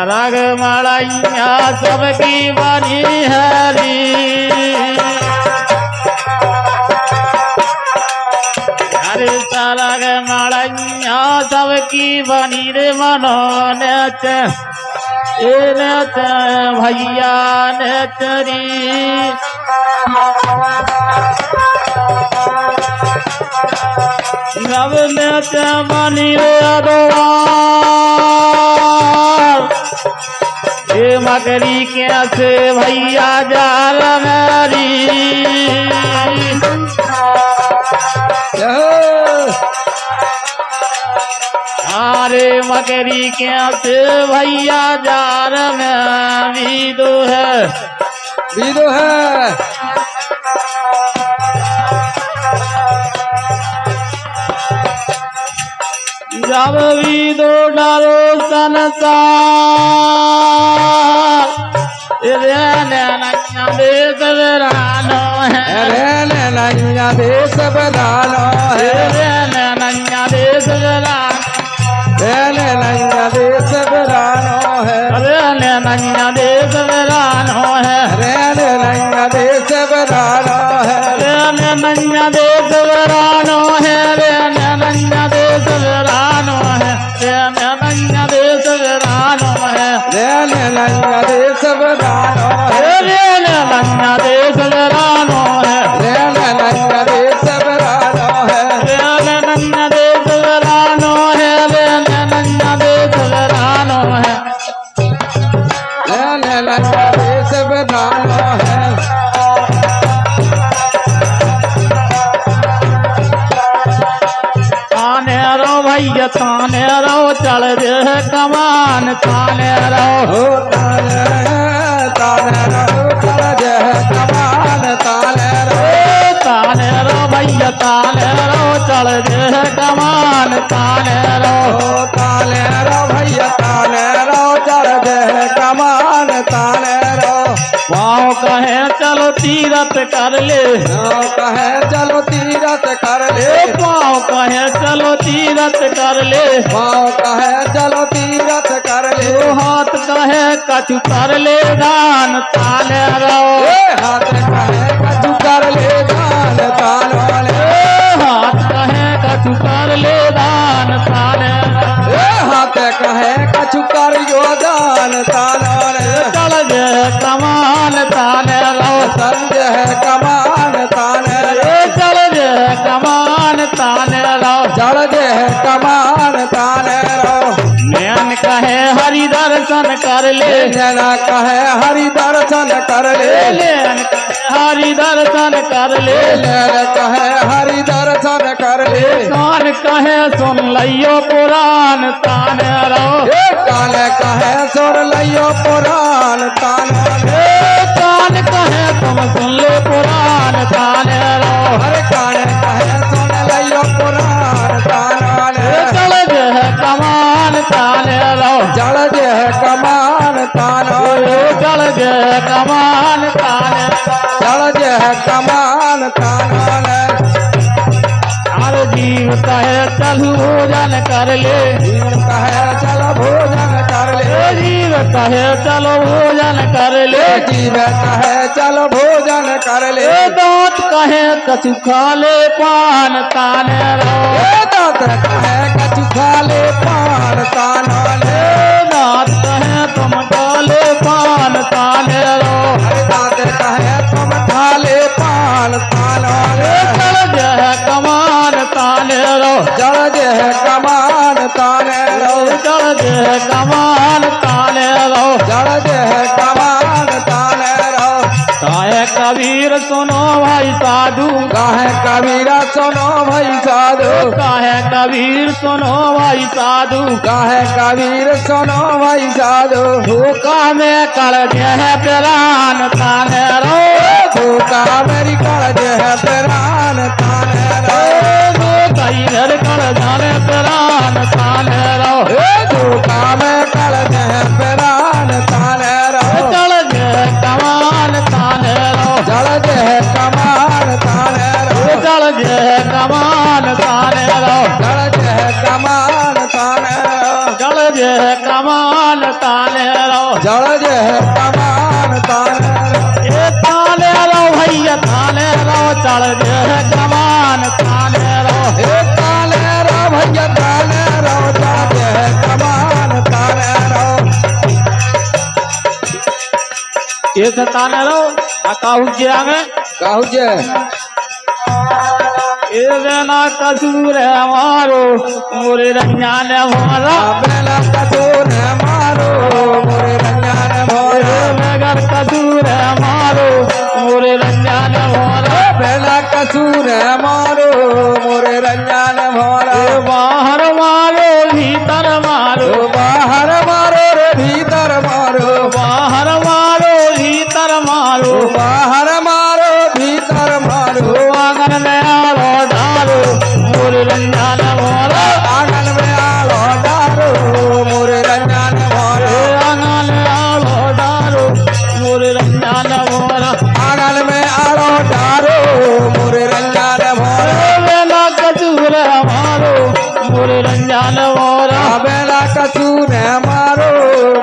राग मड़ैया सबकी बनी हरी अरे राग मड़ैया सबकी बनी रे मनो नेच नेच भैया नेचरी रब नेच बनी रे अदवार ये मकरी कैसे भैया जाल मेरी अरे मकरी कैसे भैया जाल में विदो है जब विदो डालो संसार रे नैया देश बरानो है रे नैया देश बरानो है रे नैया देश बरानो रे नैया देश बरानो है रे नैया देश बरानो है रे नैया देश बरानो है रे नैया देश बरानो है रे नैया देश बरानो है रे नैया देश बरानो है रे नैया देश बरानो है रे नैया देश बरानो है रे नैया देश बरानो है रे नैया देश बरानो है रे नैया देश बरानो है रे नैया देश बरानो है ताने रो भैया ताने रो चल रे कमान ताने रो ताने रो चल जे कमान ताने रो भैया ताने रो चल रे कमान ताने रो भैया ताने रो चल जे कमान ताने रो पाँव कहे चलो तीरथ कर ले कहे चलो तीरथ कर ले पाँव कहे चलो तीरथ कर ले पाँव कहे चलो तीरथ कर ले हाथ कहे कछु कर ले दान ताने रो हाथ कहे कछु कर ले दान तान वाले हाथ कहे कछु कर ले दान ताने हाथ कहे कछु कर यो दान तान वाले चल जे कमान ताने रो संजय कमान ताने चल जे कमान ताने रो जड़ जे कमान ताने रो नैन कहे हरि दर्शन कर ले जना कहे हरि दर्शन कर ले नैन कहे हरि दर्शन कर ले नैन कहे हरि दर्शन कर ले कान कहे सुन लियो पुराण ताने रो कान कहे सुन लियो पुराण तान कान कहे तुम सुन ले पुराण ताने रो हर कान कहे सुन लियो पुराण तान चल जे कमान ताने रो जड़ जे कमान तान चल जे कमान ताने जड़ जे कमान तान हर जीव कहे चलू भोजन कर ले कहे चलो भोजन कर ले जीव कहे चलो भोजन कर ले जीव कहे चलो भोजन कर ले दांत कहे कछु खा ले पान ताने रो दांत कहे कछु खा ले पान तान दांत कहे तुम खा ले पान ताने रो दांत कहे तुम खा ले पान तान चल जे कमान ताने रो जड़ जे कमान ताने रो चल जे कमान ताने रो जड़ जे कमान ताने रो काहे कबीर सुनो भाई साधु काहे कबीरा सुनो भाई साधु काहे कबीर सुनो भाई साधु काहे कबीर सुनो भाई साधु धोखा में कर दे है प्राण ताने रो धोखा मेरी कर जे है प्राण ताने रो इधर कर जाने प्राण ताने रो धोखा में कर जे है प्राण ताने रो चल जे कमान ताने रो जड़ जे कमान ताने रो चल जे कमान ताने रो जड़ जे कमान ताने रो चल जे कमान ताने रो जड़ जे है कमान ताने रो। ये ताने रो भैया ताने रो चढ़ जे है कमान ताने रो हे ताने रो भैया ताने रो जड़ जे है कमान ताने रो। ये से ताने रो काहू जे आगे कहू जे ये ना कसूर है हमारो मोरे रंजान भोरा बेला कसूर है मारो मोरे रंजान भोरा। मगर कसूर है हमारो मोरे रंजान भोरा बेला कसूर है मारो मोरे रंजान भोरा। बाहर मारो भीतर मारो बाहर मारो रे भीतर मारो बाहर मारो भीतर मारो बाहर मारो भीतर मारो। आंगन में आलो डालो मोरे रंजान भोरा आंगन में आलो डारो मोरे रंजान भोरा। आंगन में आलो डालो मोरे रंजान भोरा आंगन में आलो डारो मोरे रंजान भोरा। बेला कसूर हमारो मोरे रंजान भोरा बेला कसूर है मारो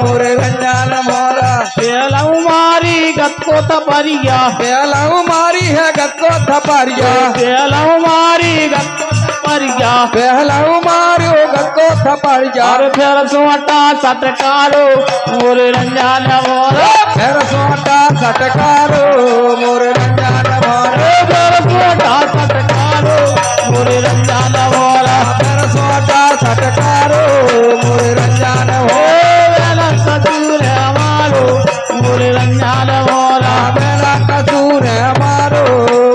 मोरे रंजान भोरा। बेला मारी गत्तो थपरिया बेला मारी है गत्तो थपरिया बेला मारी गत्तो थपरिया बेला मारो गत्तो थपरिया। और फिर सोटा सटकारो मोरे रंजान भोरा फिर सोटा सटकारो मोरे रंजान भोरा। फिर सोटा सटकारो मोरे रंजान भोरा फिर सोटा सटकारो मोरे रंजान भोरा। बेला कसूर हमारो मोरे रंजान भोरा बेला कसूर है मारो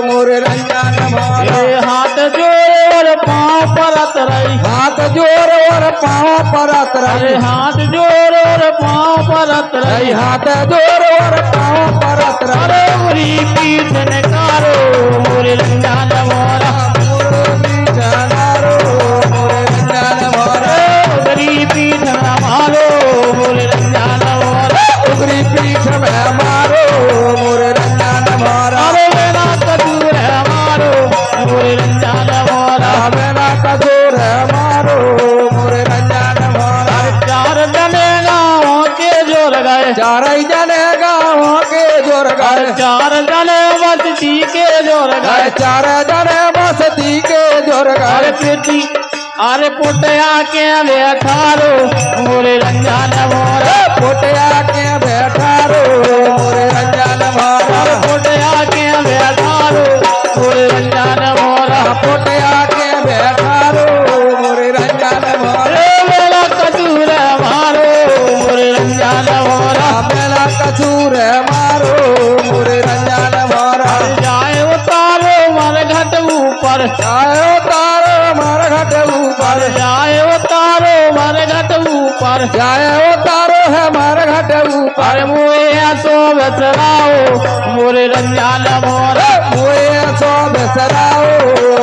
मोरे रंजान भोरा। ये हाथ जोड़ पाँव परत रही हाथ जोर और पाँव परत अरे रही। हाथ जोड़ और पाँव परत रही हाथ जोर और पाँव परत अरे रही। मुरी पीठ नकारो मोरे रंजान भोरा मोरे रंजान भोरा। उगरी पीठ मारो मोरे रंजान भोरा उगरी पीठ में मारो मोरे रंजान भोरा। अरे मेरा कसूर है मारो मोरे रंजान भोरा बेला कसूर है मारो मोरे रंजान भोरा। चार जने गाँव के जोर गए चार जने गाँव के जोर गए। चार जने बस्ती के जोर गए चार जने बस्ती के जोर अरे गए। बेटी अरे पुटिया के बैठारो मोरे रंजान भोरा पोटिया के बैठा रो मोरे रंजान भोरा। अरे पुटिया के बैठारो मोरे रंजान भोरा पोटिया के बैठा रो मोरे रंजान भोरा। अरे मेरा कसूर मारो मोरे रंजान भोरा बेला कसूर है मारो मोरे रंजान भोरा। जाए उतारो मर घट ऊपर जाए तारो मार घट ऊपर। जाए उतारो मर घट ऊपर जाए तारो है मार घट ऊपर। अरे मुए सो बसराओ मोरे रंजान भोरा मुए सो बेसराओ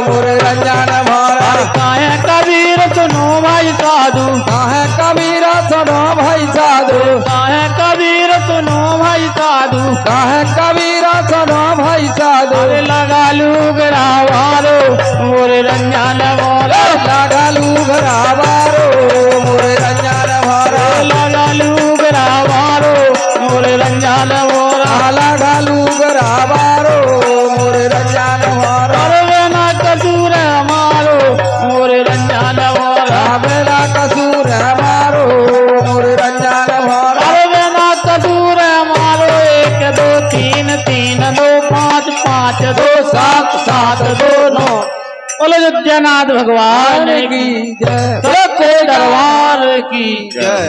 मोरे रंजान भोरा। काहे कबीर सुनो भाई साधु काहे कबीरा सुनो भाई साधु। काहे कबीर सुनो भाई साधु काहे कबीरा सुनो भाई साधु। अरे लगा लू गरावारो मोरे रंजान भोरा लगालू घरावारो मोरे रंजान भोरा। लगा लू गरावारो मोरे रंजान भोरा लगालू घरावारो मोरे रंजान भोरा। अरे बेना कसूर हमारो मोरे रंजान भोरा बेला कसूर है मारो मोरे रंजान भोरा। अरे बेना कसूर हमारो 1 2 3 3 2 5 5 2 7 7 2 9 बोलो जगन्नाथ भगवान की की जय। सच्चे दरबार की जय।